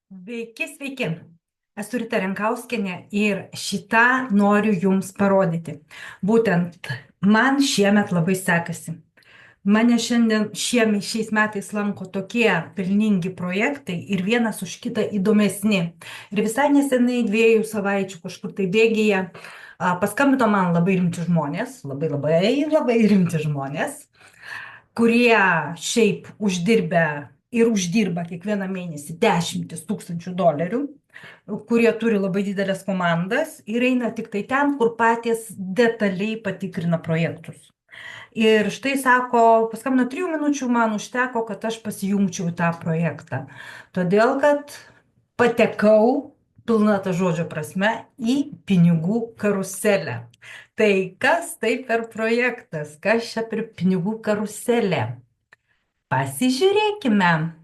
Sveiki, sveiki. Esu Rita Renkauskienė ir šitą noriu Jums parodyti. Būtent man šiemet labai sekasi. Mane šiais metais lanko tokie pelningi projektai ir vienas už kitą įdomesni. Ir visai nesenai 2 savaičių kažkur tai bėgyje paskambino man labai rimti žmonės, labai rimti žmonės, kurie šiaip uždirba kiekvieną mėnesį $10,000, kurie turi labai didelės komandas ir eina tik tai ten, kur patys detaliai patikrina projektus. Ir štai sako, paskambino 3 minučių, man užteko, kad aš pasijungčiau į tą projektą. Todėl, kad patekau, pilna ta žodžio prasme, į pinigų karuselę. Tai kas tai per projektas? Kas čia per pinigų karuselę? Pasižiūrėkime.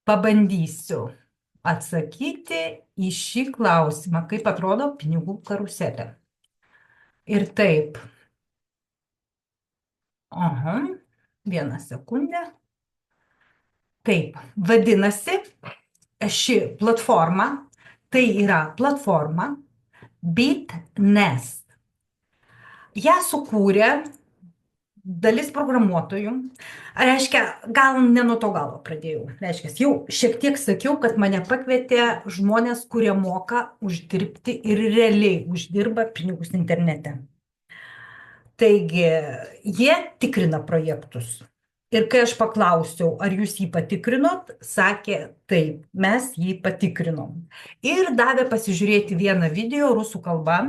Pabandysiu atsakyti į šį klausimą, kaip atrodo pinigų karuselė. Ir taip. Aha, 1 sekundę. Taip, vadinasi, ši platforma, tai yra platforma BitNest. Ja sukūrė dalis programuotojų. Reiškia, gal ne nuo to galo pradėjau. Reiškia, jau šiek tiek sakiau, kad mane pakvietė žmonės, kurie moka uždirbti ir realiai uždirba pinigus internete. Taigi, jie tikrina projektus. Ir kai aš paklausiau, ar jūs jį patikrinot, sakė, taip, mes jį patikrinom. Ir davė pasižiūrėti vieną video rusų kalba,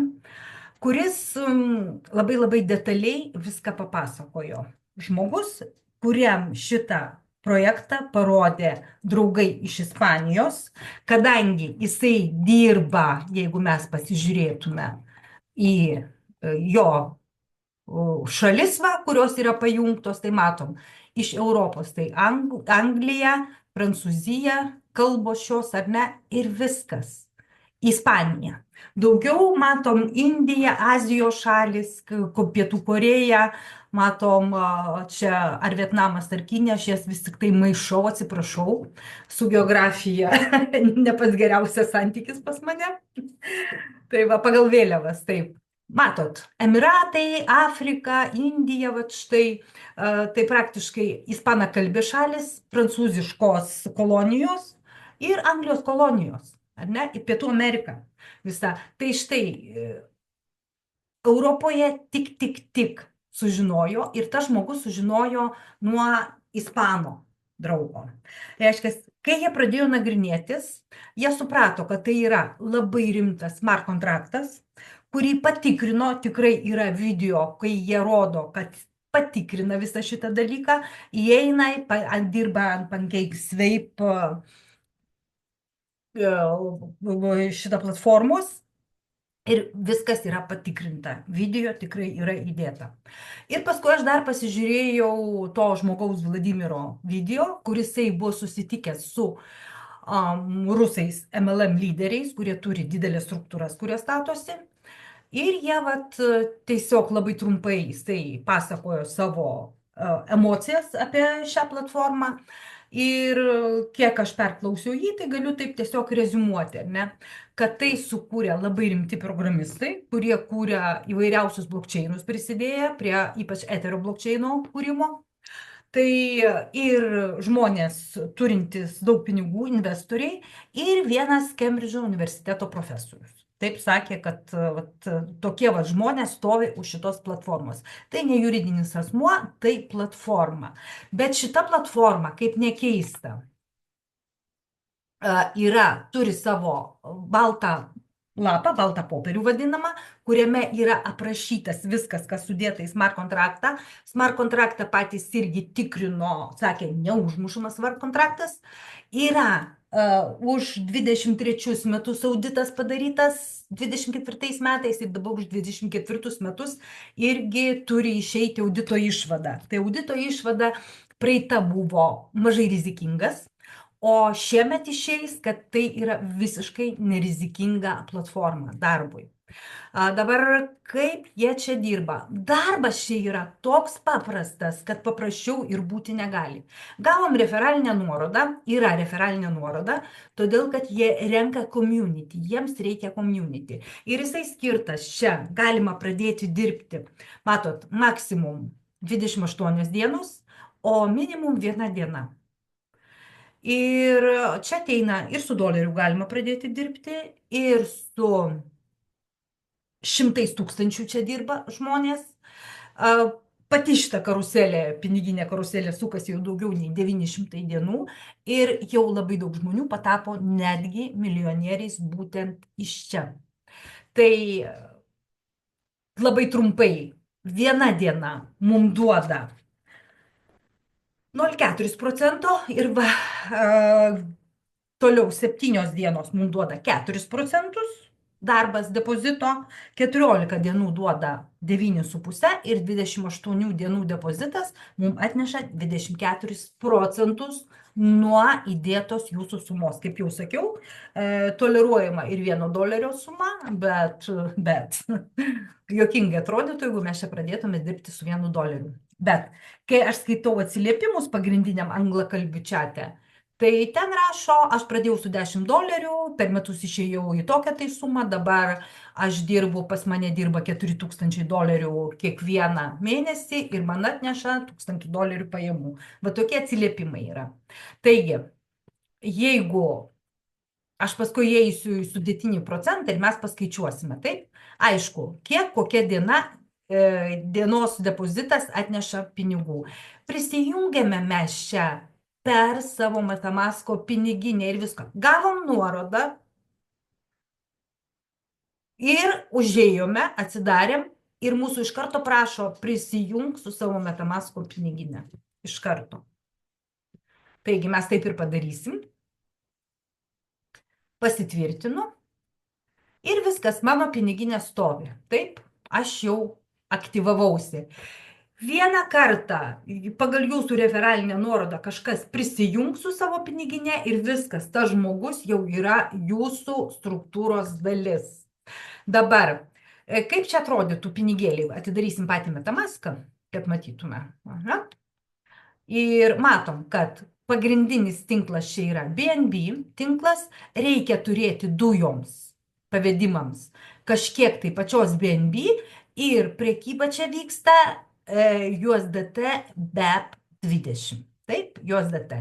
kuris labai detaliai viską papasakojo. Žmogus, kuriam šitą projektą parodė draugai iš Ispanijos, kadangi jisai dirba, jeigu mes pasižiūrėtume į jo šalis, kurios yra pajungtos, tai matom, iš Europos, tai Anglija, Prancūzija, kalbos šios ar ne, ir viskas. Ispanija. Daugiau matom Indiją, Azijos šalis, Pietų Koreją, matom čia ar Vietnamas, ar Kinija, aš jas vis tik tai maišau, atsiprašau, su geografija ne pats geriausias santykis pas mane. Tai va, pagal vėliavas, taip. Matot, Emiratai, Afrika, Indija, va štai, tai praktiškai ispanakalbė šalis, prancūziškos kolonijos ir Anglijos kolonijos. Ar ne, į Pietų Ameriką visą. Tai štai, Europoje tik sužinojo ir tas žmogus sužinojo nuo ispano draugo. Reiškia, kai jie pradėjo nagrinėtis, jie suprato, kad tai yra labai rimtas smart kontraktas, kurį patikrino, tikrai yra video, kai jie rodo, kad patikrina visą šitą dalyką, įeina, dirba ant PancakeSwap šitą platformos ir viskas yra patikrinta. Video tikrai yra įdėta. Ir paskui aš dar pasižiūrėjau to žmogaus Vladimiro video, kuris buvo susitikęs su rusais MLM lyderiais, kurie turi didelės struktūras, kurie statosi. Ir jie tiesiog labai trumpai jisai pasakojo savo emocijas apie šią platformą. Ir kiek aš perklausiau jį, tai galiu taip tiesiog reziumuoti, ne? Kad tai sukūrė labai rimti programistai, kurie kūrė įvairiausius blockchainus prisidėję prie ypač Ethereum blockchaino kūrimo. Tai ir žmonės turintys daug pinigų, investoriai, ir vienas Kembridžo universiteto profesorius. Taip sakė, kad tokie žmonės stovi už šitos platformos. Tai ne juridinis asmuo, tai platforma. Bet šita platforma, kaip nekeista, turi savo baltą lapą, baltą popierių vadinamą, kuriame yra aprašytas viskas, kas sudėta į smart kontraktą. Smart kontraktą patys irgi tikrino, sakė, neužmušamas smart kontraktas. Yra už 23 metus auditas padarytas 24 metais ir dabar už 24 metus irgi turi išeiti audito išvada. Tai audito išvada praeita buvo mažai rizikingas, O šiemet išeis, kad tai yra visiškai nerizikinga platforma darbui. Dabar kaip jie čia dirba? Darbas čia yra toks paprastas, kad paprasčiau ir būti negali. Gavom referalinę nuorodą, yra referalinė nuoroda, todėl kad jie renka community, jiems reikia community. Ir jisai skirtas čia, galima pradėti dirbti, matot, maksimum 28 dienos, o minimum 1 diena. Ir čia ateina ir su doleriu galima pradėti dirbti, ir su 100 000 čia dirba žmonės. Pati šita karuselė, piniginė karuselė sukasi jau daugiau nei 900 dienų ir jau labai daug žmonių patapo netgi milijonieriais būtent iš čia. Tai labai trumpai, 1 diena mums duoda 0,4% ir toliau 7 dienos mums duoda 4%, darbas depozito 14 dienų duoda 9,5 ir 28 dienų depozitas mums atneša 24% nuo įdėtos jūsų sumos. Kaip jau sakiau, toleruojama ir $1 suma, bet juokingai atrodytų, jeigu mes čia pradėtume dirbti su $1. Bet kai aš skaitau atsiliepimus pagrindiniam anglakalbių čiate, tai ten rašo, aš pradėjau su $10, per metus išėjau į tokią tai sumą, dabar aš dirbu, pas mane dirba $4,000 kiekvieną mėnesį ir man atneša $1,000 pajamų. Va tokie atsiliepimai yra. Taigi, jeigu aš paskui įeisiu į sudėtinį procentą ir mes paskaičiuosime, taip? Aišku, kiek, kokia diena, dienos depozitas atneša pinigų. Prisijungiame mes čia per savo MetaMasko piniginę ir viską. Gavom nuorodą ir užėjome, atsidarėm ir mūsų iš karto prašo prisijung su savo MetaMasko piniginę. Iš karto. Taigi mes taip ir padarysim. Pasitvirtinu. Ir viskas, mano piniginė stovi. Taip, aš jau aktyvavausi. 1 kartą pagal jūsų referalinę nuorodą kažkas prisijungs su savo piniginė ir viskas, tas žmogus jau yra jūsų struktūros dalis. Dabar, kaip čia atrodytų pinigėliai? Atidarysim patį MetaMaską, kad matytume. Aha. Ir matom, kad pagrindinis tinklas čia yra BNB tinklas, reikia turėti dujoms, pavedimams, kažkiek tai pačios BNB ir prekyba čia vyksta USDT BEP20. Taip, USDT.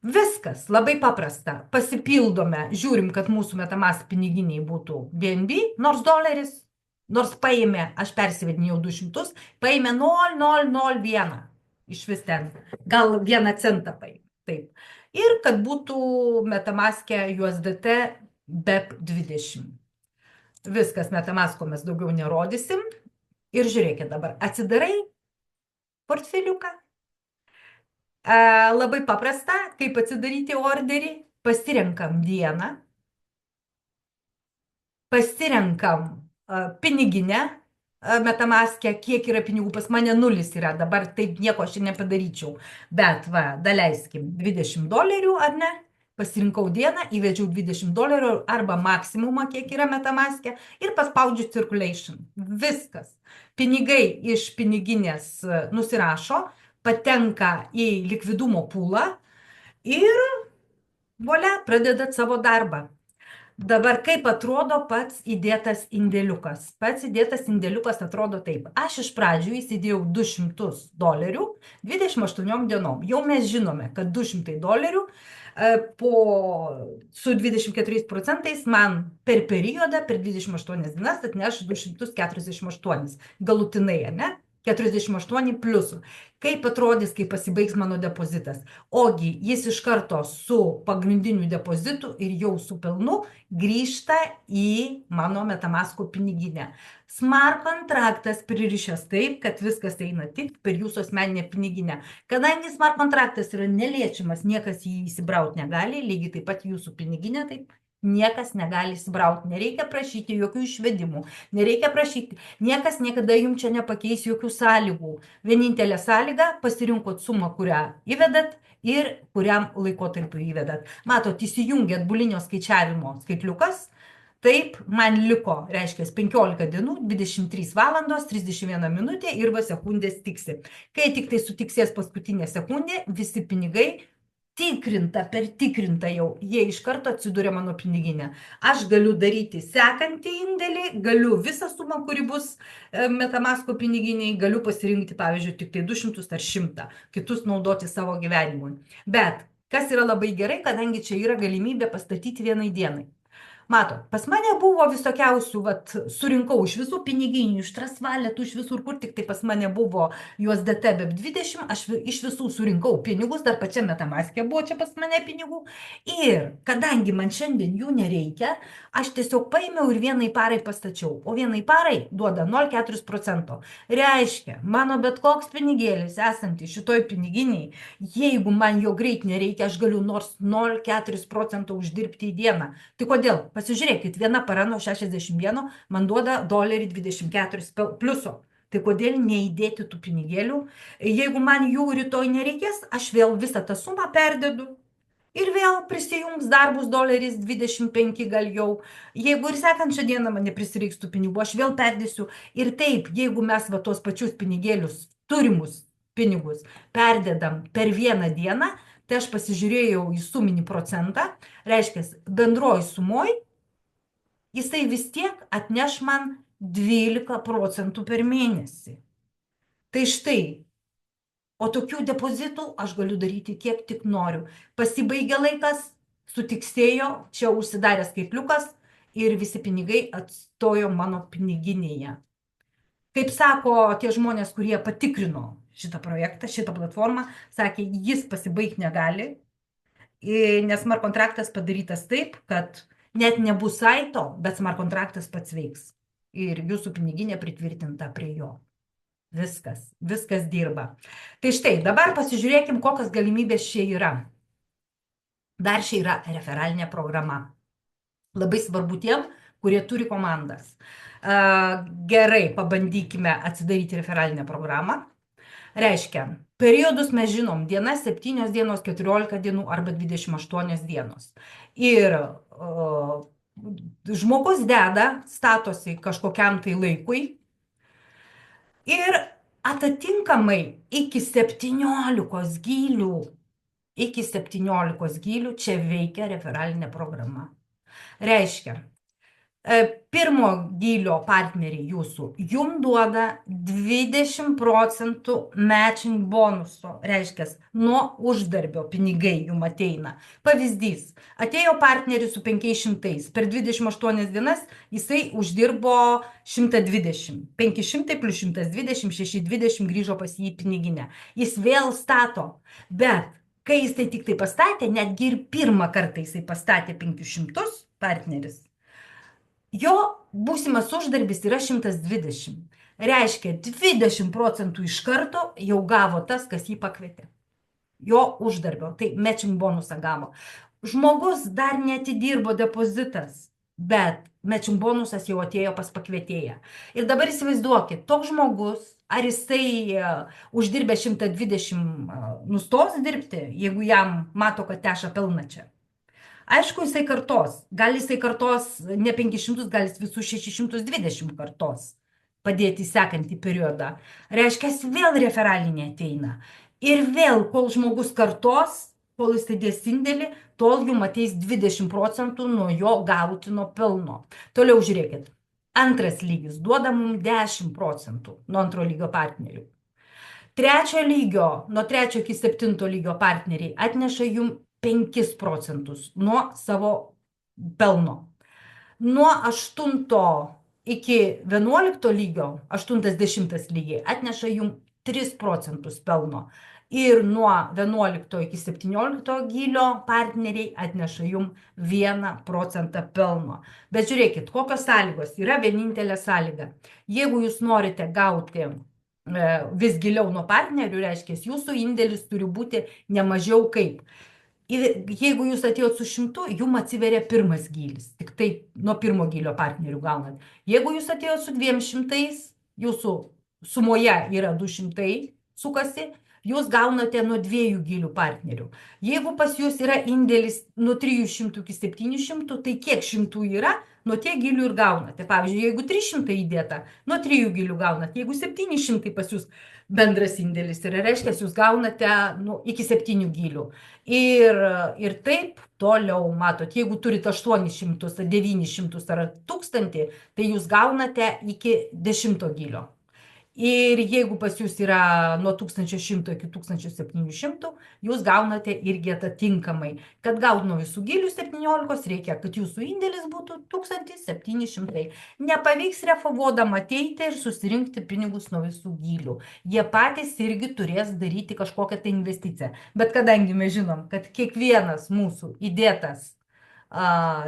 Viskas labai paprasta. Pasipildome, žiūrim, kad mūsų MetaMask piniginiai būtų BNB, nors doleris, nors paėmė, aš persivedinėjau 200, paėmė 0,001. Iš vis ten, gal 1 centą paėmė. Taip. Ir kad būtų MetaMask'e USDT BEP20. Viskas, MetaMask'o mes daugiau nerodysim. Ir žiūrėkit dabar, atsidarai portfeliuką. Labai paprasta, kaip atsidaryti orderį. Pasirenkam dieną. Pasirenkam piniginę MetaMask'e, kiek yra pinigų. Pas mane 0 yra, dabar taip nieko aš nepadaryčiau. Bet va, daleiskim $20, ar ne? Pasirinkau dieną, įvedžiau $20 arba maksimumą, kiek yra MetaMask'e ir paspaudžiu circulation. Viskas. Pinigai iš piniginės nusirašo, patenka į likvidumo pūlą ir volia, pradedat savo darbą. Dabar kaip atrodo pats įdėtas indėliukas? Pats įdėtas indėliukas atrodo taip. Aš iš pradžių įsidėjau $200 28 dienom. Jau mes žinome, kad $200 su 24% man per periodą, per 28 dienas atneš 248 galutinai, ne? 48 pliusų. Kaip atrodys, kai pasibaigs mano depozitas? Ogi jis iš karto su pagrindiniu depozitu ir jau su pelnu grįžta į mano MetaMask'o piniginę. Smart kontraktas pririšęs taip, kad viskas eina tik per jūsų asmeninę piniginę. Kadangi smart kontraktas yra neliečiamas, niekas jį įsibrauti negali, lygiai taip pat jūsų piniginė taip niekas negali įsibrauti, nereikia prašyti jokių išvedimų, nereikia prašyti, niekas niekada jums čia nepakeis jokių sąlygų. Vienintelė sąlyga - pasirinkot sumą, kurią įvedat ir kuriam laikotarpiu įvedat. Matot, įsijungiat bulinio skaičiavimo skaitliukas. Taip, man liko, reiškia, 15 dienų, 23 valandos, 31 minutė ir va sekundės tiksi. Kai tik tai sutiksės paskutinė sekundė, visi pinigai per tikrintą jau, jie iš karto atsiduria mano piniginę. Aš galiu daryti sekantį indėlį, galiu visą sumą, kuri bus Metamasko piniginiai, galiu pasirinkti, pavyzdžiui, tik tai 200 ar 100, kitus naudoti savo gyvenimui. Bet kas yra labai gerai, kadangi čia yra galimybė pastatyti vienai dienai. Matot, pas mane buvo visokiausių, surinkau iš visų piniginių, iš Trasvaletų, iš visur, kur tik tai pas mane buvo USDT BEP20, aš iš visų surinkau pinigus, dar pačia Metamaske buvo čia pas mane pinigų. Ir kadangi man šiandien jų nereikia, aš tiesiog paėmiau ir vienai parai pastačiau, o vienai parai duoda 0,4%. Reiškia, mano bet koks pinigėlis esantis šitoj piniginiai, jeigu man jo greit nereikia, aš galiu nors 0,4% uždirbti į dieną. Tai kodėl? Pasižiūrėkit, viena para nuo 61 man duoda $24 pliuso. Tai kodėl neįdėti tų pinigėlių? Jeigu man jų rytoj nereikės, aš vėl visą tą sumą perdedu. Ir vėl prisijungs dar bus $25 gal jau. Jeigu ir sekančią dieną man neprisireiks tų pinigų, aš vėl perdėsiu. Ir taip, jeigu mes va tuos pačius pinigėlius, turimus pinigus, perdedam per vieną dieną, tai aš pasižiūrėjau į suminį procentą, reiškia, bendroj sumoj, jisai vis tiek atneš man 12% per mėnesį. Tai štai, o tokių depozitų aš galiu daryti kiek tik noriu. Pasibaigė laikas, sutiksėjo, čia užsidarė skaitliukas ir visi pinigai atstojo mano piniginėje. Kaip sako tie žmonės, kurie patikrino šitą projektą, šitą platformą, sakė, jis pasibaigti negali, nes smart kontraktas padarytas taip, kad net nebus saito, bet smart kontraktas pats veiks. Ir jūsų piniginė pritvirtinta prie jo. Viskas dirba. Tai štai, dabar pasižiūrėkim, kokios galimybės čia yra. Dar čia yra referalinė programa. Labai svarbu tiem, kurie turi komandas. Gerai, pabandykime atsidaryti referalinę programą. Reiškia, periodus mes žinom, diena 7 dienos, 14 dienų arba 28 dienos. Ir žmogus deda, statosi kažkokiam tai laikui ir atitinkamai iki 17 gylių čia veikia referalinė programa. Reiškia, pirmo gylio partneriai jūsų jum duoda 20% matching bonuso, reiškia, nuo uždarbio pinigai jum ateina. Pavyzdys, atėjo partneris su 500, per 28 dienas jisai uždirbo 120, 500 plus 120, 620 grįžo pas jį į piniginę. Jis vėl stato, bet kai jisai tik tai pastatė, netgi ir pirmą kartą jisai pastatė 500 partneris, jo būsimas uždarbis yra 120. Reiškia, 20% iš karto jau gavo tas, kas jį pakvietė. Jo uždarbio, tai matching bonusą gavo. Žmogus dar neatidirbo depozitas, bet matching bonusas jau atėjo pas pakvietėją. Ir dabar įsivaizduokit, toks žmogus, ar jisai uždirbė 120 nustos dirbti, jeigu jam mato, kad teša pelną čia. Aišku, jisai kartos. Gal jisai kartos ne 500, gal jis visus 620 kartos padėti sekantį periodą. Reiškia, vėl referalinė ateina. Ir vėl, kol žmogus kartos, kol jisai dės indėlį, tol jum ateis 20% nuo jo gautino pelno. Toliau žiūrėkit. Antras lygis duoda mums 10% nuo antro lygio partnerių. Trečio lygio, nuo 3 iki 7 lygio partneriai atneša jum 5% nuo savo pelno. Nuo 8 iki 11 lygio, 8-10 lygiai, atneša jum 3% pelno. Ir nuo 11 iki 17 gylio partneriai atneša jum 1% pelno. Bet žiūrėkit, kokios sąlygos. Yra vienintelė sąlyga. Jeigu jūs norite gauti vis giliau nuo partnerių, reiškia, jūsų indėlis turi būti ne mažiau kaip Ir jeigu jūs atėjot su 100, jum atsiveria pirmas gylis. Tik tai nuo pirmo gylio partnerių gaunat. Jeigu jūs atėjot su 200, jūsų sumoje yra 200 sukasi, jūs gaunate nuo 2 gylių partnerių. Jeigu pas jūs yra indėlis nuo 300 iki 700, tai kiek šimtų yra, nuo tiek gylių ir gaunate. Pavyzdžiui, jeigu 300 įdėta, nuo 3 gylių gaunate. Jeigu 700 pas jūs bendras indėlis yra, reiškia, jūs gaunate iki 7 gylių. Ir taip toliau, matot, jeigu turite 800, 900 ar 1000, tai jūs gaunate iki 10 gylio. Ir jeigu pas jūs yra nuo 1100 iki 1700, jūs gaunate irgi atitinkamai. Kad gaut nuo visų gylių 17, reikia, kad jūsų indėlis būtų 1700. Nepavyks refavodam ateiti ir susirinkti pinigus nuo visų gylių. Jie patys irgi turės daryti kažkokią tai investiciją. Bet kadangi mes žinom, kad kiekvienas mūsų įdėtas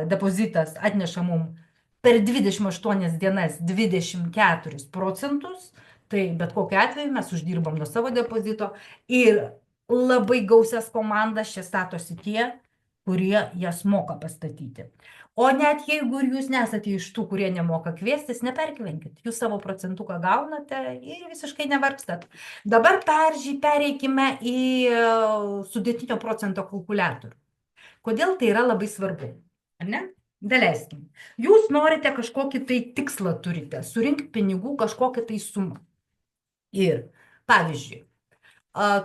depozitas atneša mum per 28 dienas 24%, tai bet kokiu atveju mes uždirbam nuo savo depozito ir labai gausias komandas čia statosi tie, kurie jas moka pastatyti. O net jeigu ir jūs nesate iš tų, kurie nemoka kviestis, nepergyvenkit. Jūs savo procentuką gaunate ir visiškai nevargstat. Dabar pereikime į sudėtinio procento kalkuliatorių. Kodėl tai yra labai svarbu? Ar ne? Daleiskim. Jūs norite kažkokį tai tikslą turite, surinkti pinigų kažkokią tai sumą. Ir, pavyzdžiui,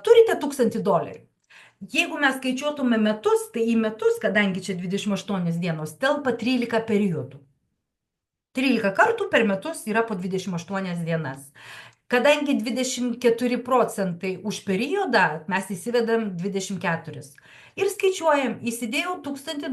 turite $1000. Jeigu mes skaičiuotume metus, tai į metus, kadangi čia 28 dienos, telpa 13 periodų. 13 kartų per metus yra po 28 dienas. Kadangi 24% už periodą, mes įsivedam 24. Ir skaičiuojam, įsidėjau $1000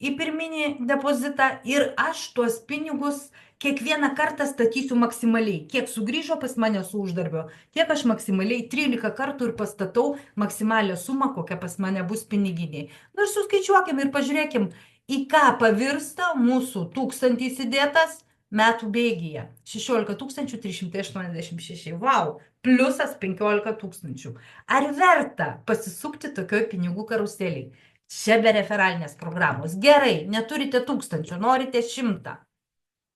į pirminį depozitą ir aš tuos pinigus kiekvieną kartą statysiu maksimaliai. Kiek sugrįžo pas mane su uždarbio, tiek aš maksimaliai 13 kartų ir pastatau maksimalią sumą, kokia pas mane bus piniginiai. Ir suskaičiuokim ir pažiūrėkim, į ką pavirsta mūsų 1000 įsidėtas metų bėgyje. 16 386. Vau, pliusas 15 000. Ar verta pasisukti tokioj pinigų karuseliai? Čia be referalinės programos. Gerai, neturite 1000, norite 100.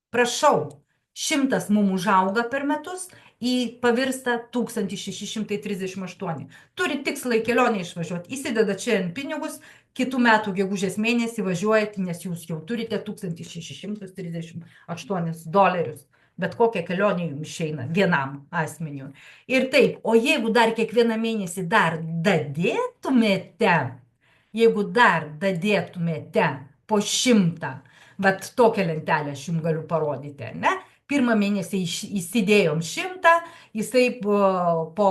Prašau, 100 mum užauga per metus į pavirsta 1638. Turi tikslą į kelionę išvažiuoti, įsideda čia ant pinigus, kitų metų gegužės mėnesį važiuojate, nes jūs jau turite $1638. Bet kokią kelionę jums išeina vienam asmeniu. Ir taip, o jeigu dar kiekvieną mėnesį dar dadėtumėte po 100, bet tokią lentelę aš jums galiu parodyti, ne? Pirmą mėnesį įsidėjom 100, jisai po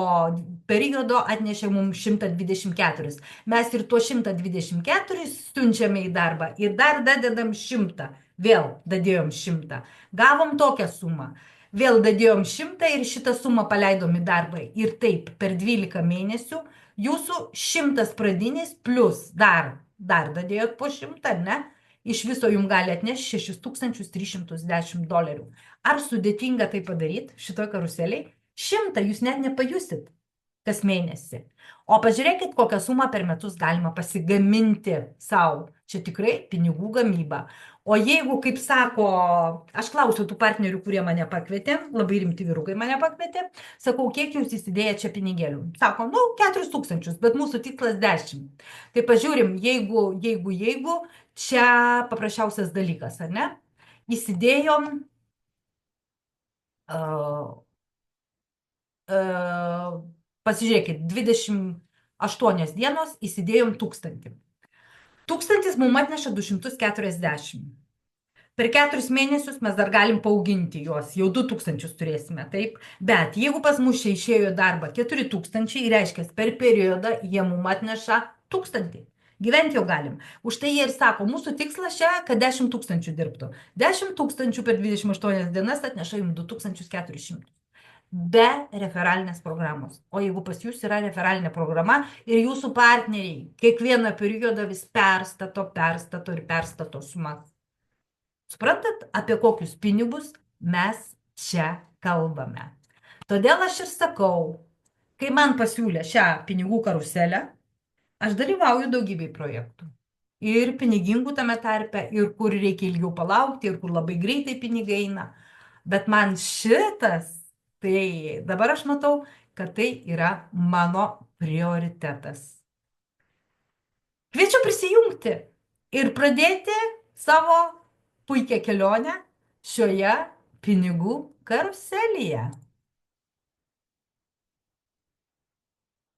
periodo atnešė mums 124. Mes ir tuo 124 siunčiame į darbą ir dar dadedam 100. Vėl dadėjom 100. Gavom tokią sumą. Vėl dadėjom 100 ir šitą sumą paleidom į darbą. Ir taip per 12 mėnesių jūsų 100 pradinis plus dar dadėjot po 100, ne? Iš viso jums gali atnešti $6310. Ar sudėtinga tai padaryti šitoj karuseliai? 100 jūs net nepajusit kas mėnesį. O pažiūrėkit, kokią sumą per metus galima pasigaminti savo. Čia tikrai pinigų gamyba. O jeigu, kaip sako, aš klausiu tų partnerių, kurie mane pakvietė, labai rimti vyrukai mane pakvietė, sakau, kiek jūs įsidėję čia pinigėlių? Sako, 4000, bet mūsų tikslas 10. Tai pažiūrim, jeigu, čia paprasčiausias dalykas, ar ne? Įsidėjom, pasižiūrėkit, 28 dienos įsidėjom 1000. 1000 mums atneša 240. Per 4 mėnesius mes dar galim paauginti juos, jau 2000 turėsime, taip? Bet jeigu pas mus čia išėjo darbą 4000, reiškia, per periodą jie mums atneša 1000. Gyventi jau galim. Už tai jie ir sako, mūsų tikslas čia, kad 10 000 dirbtų. 10 000 per 28 dienas atneša jums 2400. Be referalinės programos. O jeigu pas jūs yra referalinė programa ir jūsų partneriai kiekvieną periodą vis perstato sumas. Suprantat, apie kokius pinigus mes čia kalbame. Todėl aš ir sakau, kai man pasiūlė šią pinigų karuselę, Aš dalyvauju daugybėj projektų. Ir pinigingų tame tarpe, ir kur reikia ilgiau palaukti, ir kur labai greitai pinigai eina. Bet man šitas, tai dabar aš matau, kad tai yra mano prioritetas. Kviečiu prisijungti ir pradėti savo puikią kelionę šioje pinigų karuselėje.